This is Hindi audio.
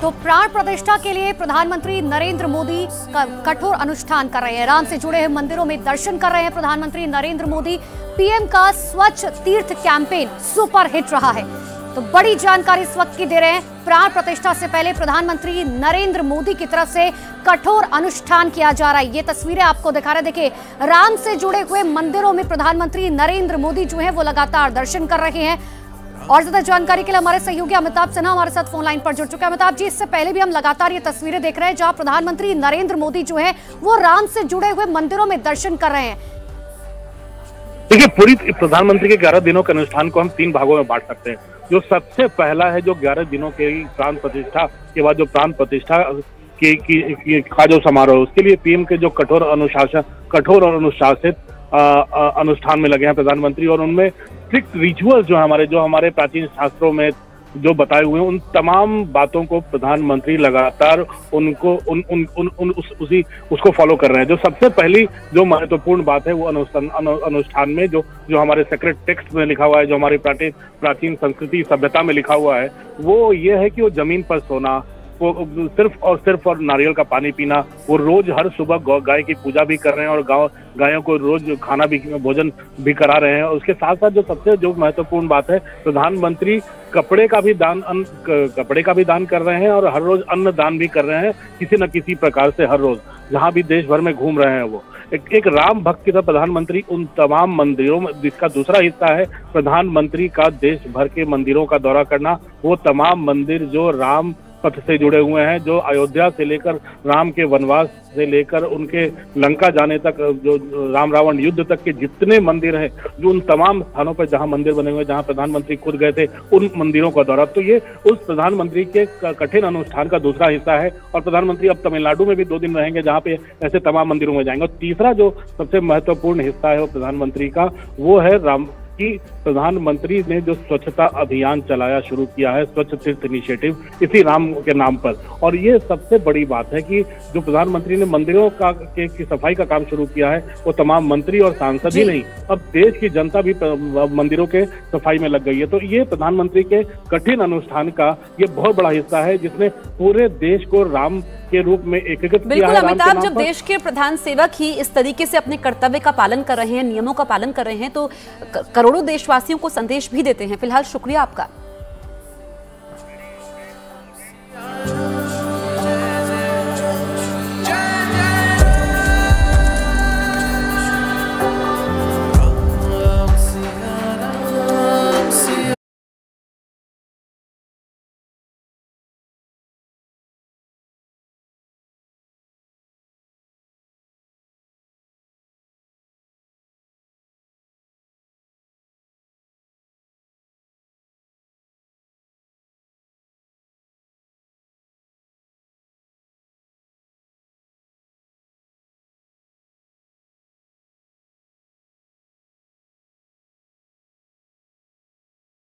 तो प्राण प्रतिष्ठा के लिए प्रधानमंत्री नरेंद्र मोदी का कठोर अनुष्ठान कर रहे हैं। राम से जुड़े हुए मंदिरों में दर्शन कर रहे हैं प्रधानमंत्री नरेंद्र मोदी। पीएम का स्वच्छ तीर्थ कैंपेन सुपर हिट रहा है। तो बड़ी जानकारी इस वक्त की दे रहे हैं। प्राण प्रतिष्ठा से पहले प्रधानमंत्री नरेंद्र मोदी की तरफ से कठोर अनुष्ठान किया जा रहा है। ये तस्वीरें आपको दिखा रहे हैं। देखिए, राम से जुड़े हुए मंदिरों में प्रधानमंत्री नरेंद्र मोदी जो है वो लगातार दर्शन कर रहे हैं। और ज्यादा जानकारी के लिए हमारे सहयोगी अमिताभ सिन्हा हमारे साथ फोन लाइन पर जुड़ चुके हैं। अमिताभ जी, इससे पहले भी हम लगातार ये तस्वीरें देख रहे हैं जहां प्रधानमंत्री नरेंद्र मोदी जो है वो राम से जुड़े हुए मंदिरों में दर्शन कर रहे हैं। देखिए, पूरी प्रधानमंत्री के 11 दिनों के अनुष्ठान को हम 3 भागों में बांट सकते हैं। जो सबसे पहला है, जो 11 दिनों के प्राण प्रतिष्ठा के बाद जो प्राण प्रतिष्ठा का जो समारोह है, उसके लिए पीएम के जो कठोर और अनुशासित अनुष्ठान में लगे हैं प्रधानमंत्री, और उनमें स्ट्रिक्ट रिचुअल्स जो हमारे प्राचीन शास्त्रों में जो बताए हुए हैं, उन तमाम बातों को प्रधानमंत्री लगातार उसको फॉलो कर रहे हैं। जो सबसे पहली जो महत्वपूर्ण बात है वो अनुष्ठान में जो हमारे सेक्रेट टेक्स्ट में लिखा हुआ है, जो हमारी प्राचीन संस्कृति सभ्यता में लिखा हुआ है, वो ये है कि वो जमीन पर सोना, वो सिर्फ और नारियल का पानी पीना, वो रोज हर सुबह गाय की पूजा भी कर रहे हैं और गायों को रोज खाना भी, भोजन भी करा रहे हैं। और उसके साथ साथ जो सबसे महत्वपूर्ण बात है, प्रधानमंत्री कपड़े का भी दान कर रहे हैं और हर रोज अन्न दान भी कर रहे हैं, किसी न किसी प्रकार से हर रोज जहां भी देश भर में घूम रहे हैं। वो एक राम भक्त की तरह प्रधानमंत्री उन तमाम मंदिरों में, जिसका दूसरा हिस्सा है प्रधानमंत्री का देश भर के मंदिरों का दौरा करना। वो तमाम मंदिर जो राम पथ से जुड़े हुए हैं, जो अयोध्या से लेकर राम के वनवास से लेकर उनके लंका जाने तक, जो राम रावण युद्ध तक के जितने मंदिर हैं, जो उन तमाम स्थानों पर जहां मंदिर बने हुए, जहां प्रधानमंत्री खुद गए थे, उन मंदिरों का दौरा। तो ये उस प्रधानमंत्री के कठिन अनुष्ठान का दूसरा हिस्सा है। और प्रधानमंत्री अब तमिलनाडु में भी 2 दिन रहेंगे, जहां पे ऐसे तमाम मंदिरों में जाएंगे। और तीसरा जो सबसे महत्वपूर्ण हिस्सा है वो प्रधानमंत्री का, वो है कि प्रधानमंत्री ने जो स्वच्छता अभियान चलाया, शुरू किया है, स्वच्छ तीर्थ इनिशिएटिव, इसी राम के नाम पर। और ये सबसे बड़ी बात है कि जो प्रधानमंत्री ने मंदिरों की सफाई का काम शुरू किया है, वो तमाम मंत्री और सांसद ही नहीं, अब देश की जनता भी मंदिरों के सफाई में लग गई है। तो ये प्रधानमंत्री के कठिन अनुष्ठान का ये बहुत बड़ा हिस्सा है, जिसने पूरे देश को राम के रूप में एकीकृत किया है। बिल्कुल अमिताभ, जब देश के प्रधान सेवक ही इस तरीके से अपने कर्तव्य का पालन कर रहे हैं, नियमों का पालन कर रहे हैं, तो करोड़ों देशवासियों को संदेश भी देते हैं। फिलहाल शुक्रिया आपका।